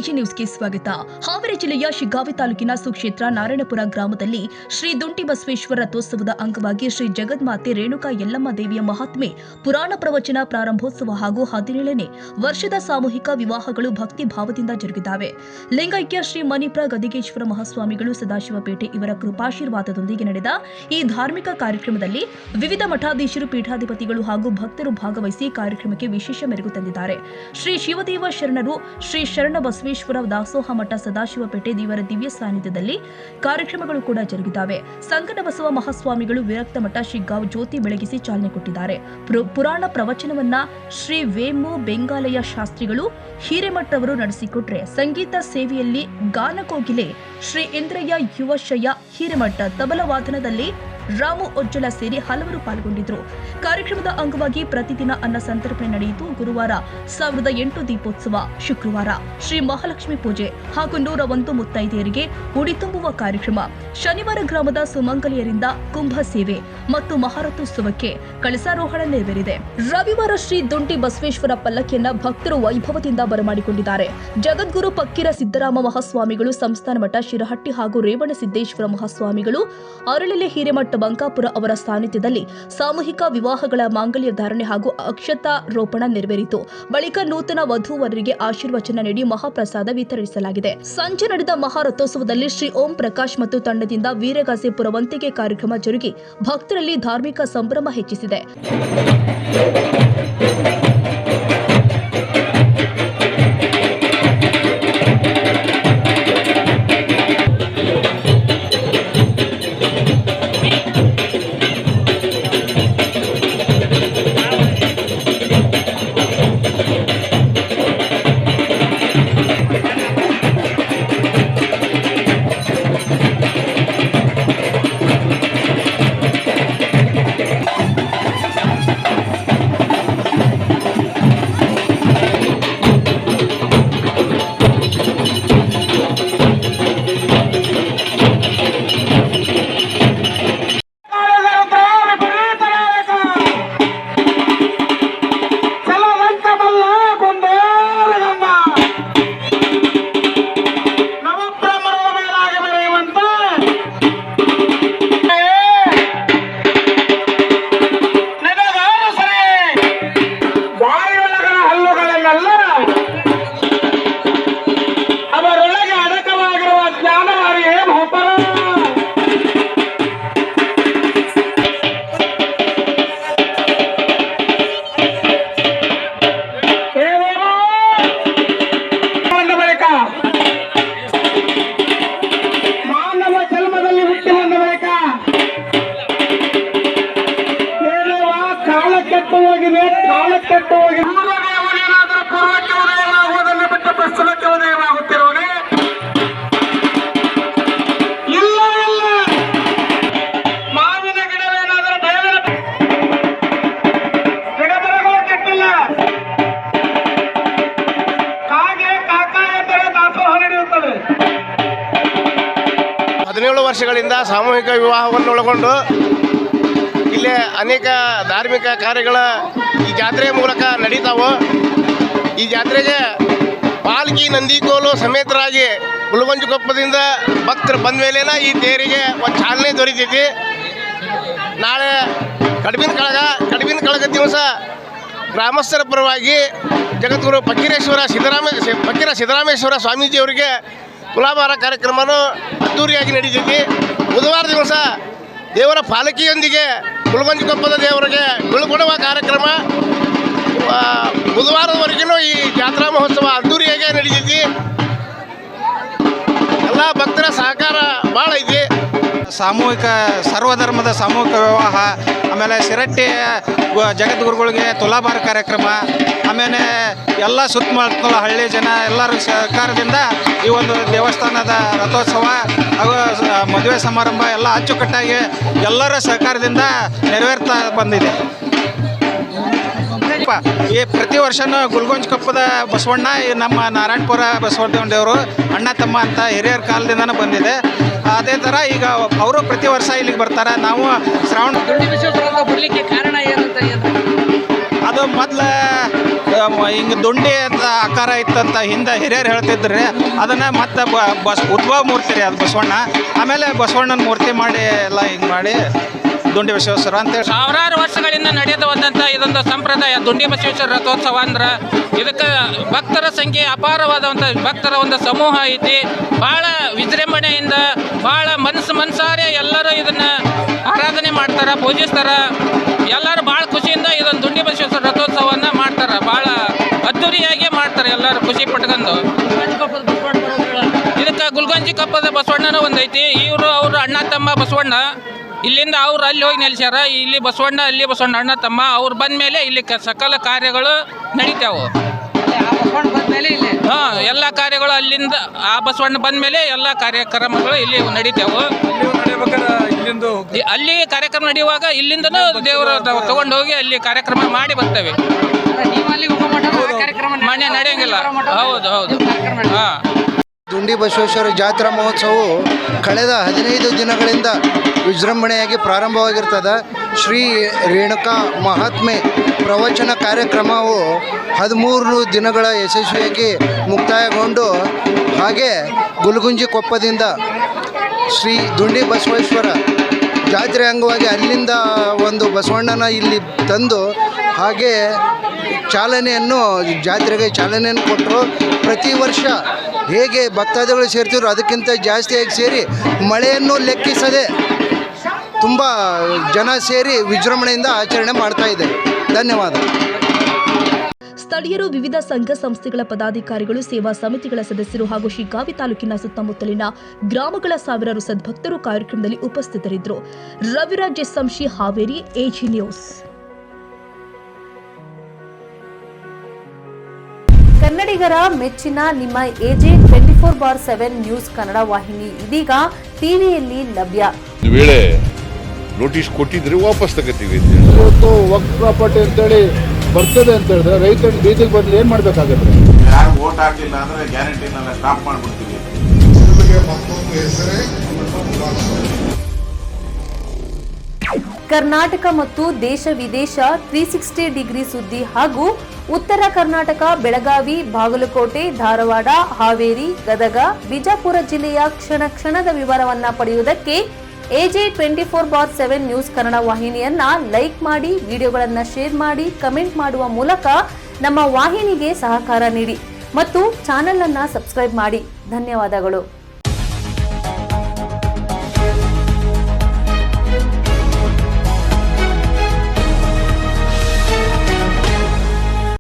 KG ನ್ಯೂಸ್ಗೆ ಸ್ವಾಗತ. ಹಾವೇರಿ ಜಿಲ್ಲೆಯ ಶಿಗ್ಗಾವಿ ತಾಲೂಕಿನ ಸುಕ್ಷೇತ್ರ ನಾರಾಯಣಪುರ ಗ್ರಾಮದಲ್ಲಿ ಶ್ರೀ ದುಂಟಿ ಬಸವೇಶ್ವರ ರಥೋತ್ಸವದ ಅಂಗವಾಗಿ ಶ್ರೀ ಜಗನ್ಮಾತೆ ರೇಣುಕಾ ಯಲ್ಲಮ್ಮ ದೇವಿಯ ಮಹಾತ್ಮೆ, ಪುರಾಣ ಪ್ರವಚನ ಪ್ರಾರಂಭೋತ್ಸವ ಹಾಗೂ 17ನೇ ವರ್ಷದ ಸಾಮೂಹಿಕ ವಿವಾಹಗಳು ಭಕ್ತಿ ಭಾವದಿಂದ ಜರುಗಿದ್ದಾವೆ. ಲಿಂಗೈಕ್ಯ ಶ್ರೀ ಮಣಿಪ್ರ ಗದಿಗೇಶ್ವರ ಮಹಾಸ್ವಾಮಿಗಳು ಸದಾಶಿವಪೇಟೆ ಇವರ ಕೃಪಾಶೀರ್ವಾದದೊಂದಿಗೆ ನಡೆದ ಈ ಧಾರ್ಮಿಕ ಕಾರ್ಯಕ್ರಮದಲ್ಲಿ ವಿವಿಧ ಮಠಾಧೀಶರು, ಪೀಠಾಧಿಪತಿಗಳು ಹಾಗೂ ಭಕ್ತರು ಭಾಗವಹಿಸಿ ಕಾರ್ಯಕ್ರಮಕ್ಕೆ ವಿಶೇಷ ಮೆರುಗು ತಂದಿದ್ದಾರೆ. ಶ್ರೀ ಶಿವದೇವ ಶರಣರು, ಶ್ರೀ ಶರಣ ಬಸವೇಶ್ವರ ದಾಸೋಹ ಮಠ ಸದಾಶಿವಪೇಟೆ ದೇವರ ದಿವ್ಯ ಸಾನ್ನಿಧ್ಯದಲ್ಲಿ ಕಾರ್ಯಕ್ರಮಗಳು ಕೂಡ ಜರುಗಿದ್ದಾವೆ. ಸಂಗನ ಬಸವ ಮಹಾಸ್ವಾಮಿಗಳು ವಿರಕ್ತ ಮಠ ಶಿಗ್ಗಾಂವ್ ಜ್ಯೋತಿ ಬೆಳಗಿಸಿ ಚಾಲನೆ ಕೊಟ್ಟಿದ್ದಾರೆ. ಪುರಾಣ ಪ್ರವಚನವನ್ನ ಶ್ರೀ ವೇಮು ಬೆಂಗಾಲಯ್ಯ ಶಾಸ್ತ್ರಿಗಳು ಹಿರೇಮಠ್ ಅವರು ನಡೆಸಿಕೊಟ್ರೆ, ಸಂಗೀತ ಸೇವೆಯಲ್ಲಿ ಗಾನಕೋಗಿಲೆ ಶ್ರೀ ಇಂದ್ರಯ್ಯ ಯುವಶಯ್ಯ ಹಿರೇಮಠ್, ತಬಲ ವಾದನದಲ್ಲಿ ರಾಮು ಒಜ್ಜಲ ಸೇರಿ ಹಲವರು ಪಾಲ್ಗೊಂಡಿದ್ದರು. ಕಾರ್ಯಕ್ರಮದ ಅಂಗವಾಗಿ ಪ್ರತಿದಿನ ಅನ್ನ ಸಂತರ್ಪಣೆ ನಡೆಯಿತು. ಗುರುವಾರ 1008 ದೀಪೋತ್ಸವ, ಶುಕ್ರವಾರ ಶ್ರೀ ಮಹಾಲಕ್ಷ್ಮಿ ಪೂಜೆ ಹಾಗೂ 101 ಮುತ್ತೈದೆಯರಿಗೆ ಉಡಿ ತುಂಬುವ ಕಾರ್ಯಕ್ರಮ, ಶನಿವಾರ ಗ್ರಾಮದ ಸುಮಂಗಲಿಯರಿಂದ ಕುಂಭ ಸೇವೆ ಮತ್ತು ಮಹಾರಥೋತ್ಸವಕ್ಕೆ ಕಳಸಾರೋಹಣ ನೆರವೇರಿದೆ. ರವಿವಾರ ಶ್ರೀ ದುಂಟಿ ಬಸವೇಶ್ವರ ಪಲ್ಲಕ್ಕಿಯನ್ನ ಭಕ್ತರು ವೈಭವದಿಂದ ಬರಮಾಡಿಕೊಂಡಿದ್ದಾರೆ. ಜಗದ್ಗುರು ಪಕ್ಕಿರ ಸಿದ್ದರಾಮ ಮಹಾಸ್ವಾಮಿಗಳು, ಸಂಸ್ಥಾನ ಮಠ ಶಿರಹಟ್ಟಿ ಹಾಗೂ ರೇವಣ ಸಿದ್ದೇಶ್ವರ ಮಹಾಸ್ವಾಮಿಗಳು, ಅರಳೆಲೆ ಹಿರೇಮಠ ಬಂಕಾಪುರ ಅವರ ಸಾನ್ನಿಧ್ಯದಲ್ಲಿ ಸಾಮೂಹಿಕ ವಿವಾಹಗಳ ಮಾಂಗಲ್ಯ ಧಾರಣೆ ಹಾಗೂ ಅಕ್ಷತಾರೋಪಣ ನೆರವೇರಿತು. ಬಳಿಕ ನೂತನ ವಧೂವರರಿಗೆ ಆಶೀರ್ವಚನ ನೀಡಿ ಮಹಾಪ್ರಸಾದ ವಿತರಿಸಲಾಗಿದೆ. ಸಂಜೆ ನಡೆದ ಮಹಾರಥೋತ್ಸವದಲ್ಲಿ ಶ್ರೀ ಓಂ ಪ್ರಕಾಶ್ ಮತ್ತು ತಂಡದಿಂದ ವೀರಗಾಸೆ ಪುರವಂತಿಕೆ ಕಾರ್ಯಕ್ರಮ ಜರುಗಿ ಭಕ್ತರಲ್ಲಿ ಧಾರ್ಮಿಕ ಸಂಭ್ರಮ ಹೆಚ್ಚಿಸಿದೆ. ವರ್ಷಗಳಿಂದ ಸಾಮೂಹಿಕ ವಿವಾಹವನ್ನು ಒಳಗೊಂಡು ಇಲ್ಲಿ ಅನೇಕ ಧಾರ್ಮಿಕ ಕಾರ್ಯಗಳ ಈ ಜಾತ್ರೆಯ ಮೂಲಕ ನಡೀತಾವೆ. ಈ ಜಾತ್ರೆಗೆ ಪಾಲ್ಕಿ, ನಂದಿಕೋಲು ಸಮೇತರಾಗಿ ಗುಲ್ಗೊಂಜಕೊಪ್ಪದಿಂದ ಭಕ್ತರು ಬಂದ ಮೇಲೇನ ಈ ತೇರಿಗೆ ಒಂದು ಚಾಲನೆ ದೊರೀತೈತಿ. ನಾಳೆ ಕಡಬಿನ ಕಳಗ ದಿವಸ ಗ್ರಾಮಸ್ಥರ ಪರವಾಗಿ ಜಗದ್ಗುರು ಪಕ್ಕಿರ ಸಿದ್ದರಾಮೇಶ್ವರ ಸ್ವಾಮೀಜಿಯವರಿಗೆ ತುಲಾಭಾರ ಕಾರ್ಯಕ್ರಮನೂ ಅದ್ದೂರಿಯಾಗಿ ನಡೀತೈತಿ. ಬುಧವಾರ ದಿವಸ ದೇವರ ಪಾಲಕಿಯೊಂದಿಗೆ ಗುಲ್ಗೊಂಜಕೊಪ್ಪದ ದೇವರಿಗೆ ಬೀಳ್ಕೊಡುವ ಕಾರ್ಯಕ್ರಮ ಬುಧವಾರದವರೆಗೂ ಈ ಜಾತ್ರಾ ಮಹೋತ್ಸವ ಅದ್ದೂರಿಯಾಗಿ ನಡೀತೈತಿ. ಎಲ್ಲ ಭಕ್ತರ ಸಹಕಾರ ಭಾಳ ಐತಿ. ಸಾಮೂಹಿಕ ಸರ್ವಧರ್ಮದ ಸಾಮೂಹಿಕ ವಿವಾಹ, ಆಮೇಲೆ ಶಿರಟ್ಟಿ ಜಗದ್ಗುರುಗಳಿಗೆ ತುಲಾಭಾರ ಕಾರ್ಯಕ್ರಮ, ಆಮೇಲೆ ಎಲ್ಲ ಸುತ್ತಮುತ್ತಲ ಹಳ್ಳಿ ಜನ ಎಲ್ಲರ ಸಹಕಾರದಿಂದ ಈ ಒಂದು ದೇವಸ್ಥಾನದ ರಥೋತ್ಸವ ಹಾಗೂ ಮದುವೆ ಸಮಾರಂಭ ಎಲ್ಲ ಅಚ್ಚುಕಟ್ಟಾಗಿ ಎಲ್ಲರ ಸಹಕಾರದಿಂದ ನೆರವೇರ್ತಾ ಬಂದಿದೆ. ಈ ಪ್ರತಿ ವರ್ಷನೂ ಗುಲ್ಗೊಂಜಕೊಪ್ಪದ ಬಸವಣ್ಣ ನಮ್ಮ ನಾರಾಯಣಪುರ ಬಸವದೇವರು ಅಣ್ಣ ತಮ್ಮ ಅಂತ ಹಿರಿಯರ ಕಾಲದಿಂದನೂ ಬಂದಿದೆ. ಅದೇ ಥರ ಈಗ ಅವರು ಪ್ರತಿ ವರ್ಷ ಇಲ್ಲಿಗೆ ಬರ್ತಾರೆ. ನಾವು ಶ್ರಾವಣ ಬರಲಿಕ್ಕೆ ಕಾರಣ ಏನಂತ ಅದು ಮೊದಲು ಹಿಂಗೆ ದುಂಡಿ ಅಂತ ಆಕಾರ ಇತ್ತಂತ ಹಿಂದೆ ಹಿರಿಯರು ಹೇಳ್ತಿದ್ರಿ. ಅದನ್ನು ಮತ್ತೆ ಉದ್ಭವ ಮೂರ್ತಿ ರೀ ಅದು ಬಸವಣ್ಣ. ಆಮೇಲೆ ಬಸವಣ್ಣನ ಮೂರ್ತಿ ಮಾಡಿ ಎಲ್ಲ ಹಿಂಗೆ ಮಾಡಿ ದುಂಡಿ ಬಸವೇಶ್ವರ ಅಂತೇಳಿ ಸಾವಿರಾರು ವರ್ಷಗಳಿಂದ ನಡೆದು ಬಂದಂಥ ಇದೊಂದು ಸಂಪ್ರದಾಯ ದುಂಡಿ ಬಸವೇಶ್ವರ ರಥೋತ್ಸವ ಅಂದ್ರೆ ಇದಕ್ಕೆ ಭಕ್ತರ ಸಂಖ್ಯೆ ಅಪಾರವಾದಂಥ ಭಕ್ತರ ಒಂದು ಸಮೂಹ ಐತಿ. ಭಾಳ ವಿಜೃಂಭಣೆಯಿಂದ ಭಾಳ ಮನಸಾರೆ ಎಲ್ಲರೂ ಇದನ್ನು ಆರಾಧನೆ ಮಾಡ್ತಾರೆ, ಪೂಜಿಸ್ತಾರೆ. ಎಲ್ಲರೂ ಭಾಳ ಖುಷಿಯಿಂದ ಇದೊಂದು ದುಂಡಿ ಬಸವೇಶ್ವರ ರಥೋತ್ಸವವನ್ನು ಮಾಡ್ತಾರೆ. ಭಾಳ ಅದ್ದೂರಿಯಾಗಿ ಮಾಡ್ತಾರೆ, ಎಲ್ಲರೂ ಖುಷಿ ಪಟ್ಕೊಂಡು. ಇದಕ್ಕೆ ಗುಲ್ಗಂಜಿ ಕಪ್ಪದ ಬಸವಣ್ಣನೂ ಒಂದೈತಿ. ಅವರು ಅಣ್ಣ ತಮ್ಮ ಬಸವಣ್ಣ. ಇಲ್ಲಿಂದ ಅವ್ರು ಅಲ್ಲಿ ಹೋಗಿ ನೆಲೆಸ್ಯಾರ. ಇಲ್ಲಿ ಬಸವಣ್ಣ, ಅಲ್ಲಿ ಬಸವಣ್ಣ ಅಣ್ಣ ತಮ್ಮ. ಅವ್ರು ಬಂದ ಮೇಲೆ ಇಲ್ಲಿ ಸಕಲ ಕಾರ್ಯಗಳು ನಡೀತಾವೆ. ಹಾಂ, ಎಲ್ಲ ಕಾರ್ಯಗಳು ಅಲ್ಲಿಂದ ಆ ಬಸವಣ್ಣ ಬಂದ ಮೇಲೆ ಎಲ್ಲ ಕಾರ್ಯಕ್ರಮಗಳು ಇಲ್ಲಿ ನಡೀತಾವೆ. ಅಲ್ಲಿ ಕಾರ್ಯಕ್ರಮ ನಡೆಯುವಾಗ ಇಲ್ಲಿಂದನೂ ದೇವರು ತಗೊಂಡು ಹೋಗಿ ಅಲ್ಲಿ ಕಾರ್ಯಕ್ರಮ ಮಾಡಿ ಬರ್ತೇವೆ. ಮನೆ ನಡೆಯಂಗಿಲ್ಲ. ಹೌದು. ಹಾಂ, ದುಂಡಿ ಬಸವೇಶ್ವರ ಜಾತ್ರಾ ಮಹೋತ್ಸವವು ಕಳೆದ 15 ದಿನಗಳಿಂದ ವಿಜೃಂಭಣೆಯಾಗಿ ಪ್ರಾರಂಭವಾಗಿರ್ತದೆ. ಶ್ರೀ ರೇಣುಕಾ ಮಹಾತ್ಮೆ ಪ್ರವಚನ ಕಾರ್ಯಕ್ರಮವು 13 ದಿನಗಳ ಯಶಸ್ವಿಯಾಗಿ ಮುಕ್ತಾಯಗೊಂಡು, ಹಾಗೆ ಗುಲ್ಗುಂಜಿ ಕೊಪ್ಪದಿಂದ ಶ್ರೀ ದುಂಡಿ ಬಸವೇಶ್ವರ ಜಾತ್ರೆ ಅಂಗವಾಗಿ ಅಲ್ಲಿಂದ ಒಂದು ಬಸವಣ್ಣನ ಇಲ್ಲಿ ತಂದು ಹಾಗೆ ಜಾತ್ರೆಗೆ ಚಾಲನೆಯನ್ನು ಕೊಟ್ಟರು. ಪ್ರತಿ ವರ್ಷ ಹೇಗೆ ಭಕ್ತಾದಿಗಳು ಸೇರ್ತಿದ್ರು ಅದಕ್ಕಿಂತ ಜಾಸ್ತಿಯಾಗಿ ಸೇರಿ ಮಳೆಯನ್ನು ಲೆಕ್ಕಿಸದೆ ತುಂಬ ಜನ ಸೇರಿ ವಿಜೃಂಭಣೆಯಿಂದ ಆಚರಣೆ ಮಾಡ್ತಾ ಇದೆ. ಧನ್ಯವಾದ. ಸ್ಥಳೀಯರು, ವಿವಿಧ ಸಂಘ ಸಂಸ್ಥೆಗಳ ಪದಾಧಿಕಾರಿಗಳು, ಸೇವಾ ಸಮಿತಿಗಳ ಸದಸ್ಯರು ಹಾಗೂ ಶಿಗ್ಗಾವಿ ತಾಲೂಕಿನ ಸುತ್ತಮುತ್ತಲಿನ ಗ್ರಾಮಗಳ ಸಾವಿರಾರು ಸದ್ಭಕ್ತರು ಕಾರ್ಯಕ್ರಮದಲ್ಲಿ ಉಪಸ್ಥಿತರಿದ್ದರು. Raviraj Samshi, Haveri, AG news. ಕನ್ನಡಿಗರ ಮೆಚ್ಚಿನ ನಿಮ್ಮ ಎಜೆ 24/7 ನ್ಯೂಸ್ ಕನ್ನಡ ವಾಹಿನಿ ಇದೀಗ ಟಿವಿಯಲ್ಲಿ ಲಭ್ಯ. ವೇಳೆ ನೋಟಿಸ್ ಕೊಟ್ಟಿದ್ರೆ ವಾಪಸ್ ತಗೋತೀವಿ. ಇವತ್ತು ವಕ್ಫ್ ಪ್ರಾಪರ್ಟಿ ಅಂತೇಳಿ ಬರ್ತದೆ ಅಂತ ಹೇಳಿದ್ರೆ ರೈತರ ಬೀದಿಗೆ ಬದಲು ಏನು ಮಾಡಬೇಕಾಗತ್ತೆ? ಯಾರು ವೋಟ್ ಹಾಕಲಿಲ್ಲ ಅಂದ್ರೆ ಗ್ಯಾರಂಟಿನೆಲ್ಲ ಸ್ಟಾಪ್ ಮಾಡ್ಬಿಡ್ತೀವಿ. ಕರ್ನಾಟಕ ಮತ್ತು ದೇಶ ವಿದೇಶ 360 ಡಿಗ್ರಿ ಸುದ್ದಿ ಹಾಗೂ ಉತ್ತರ ಕರ್ನಾಟಕ, ಬೆಳಗಾವಿ, ಬಾಗಲಕೋಟೆ, ಧಾರವಾಡ, ಹಾವೇರಿ, ಗದಗ, ಬಿಜಾಪುರ ಜಿಲ್ಲೆಯ ಕ್ಷಣ ಕ್ಷಣದ ವಿವರವನ್ನ ಪಡೆಯುವುದಕ್ಕೆ ಎಜೆ 24/7 ನ್ಯೂಸ್ ಕನ್ನಡ ವಾಹಿನಿಯನ್ನ ಲೈಕ್ ಮಾಡಿ, ವಿಡಿಯೋಗಳನ್ನ ಶೇರ್ ಮಾಡಿ, ಕಮೆಂಟ್ ಮಾಡುವ ಮೂಲಕ ನಮ್ಮ ವಾಹಿನಿಗೆ ಸಹಕಾರ ನೀಡಿ ಮತ್ತು ಚಾನೆಲ್ ಅನ್ನ ಸಬ್ಸ್ಕ್ರೈಬ್ ಮಾಡಿ. ಧನ್ಯವಾದಗಳು.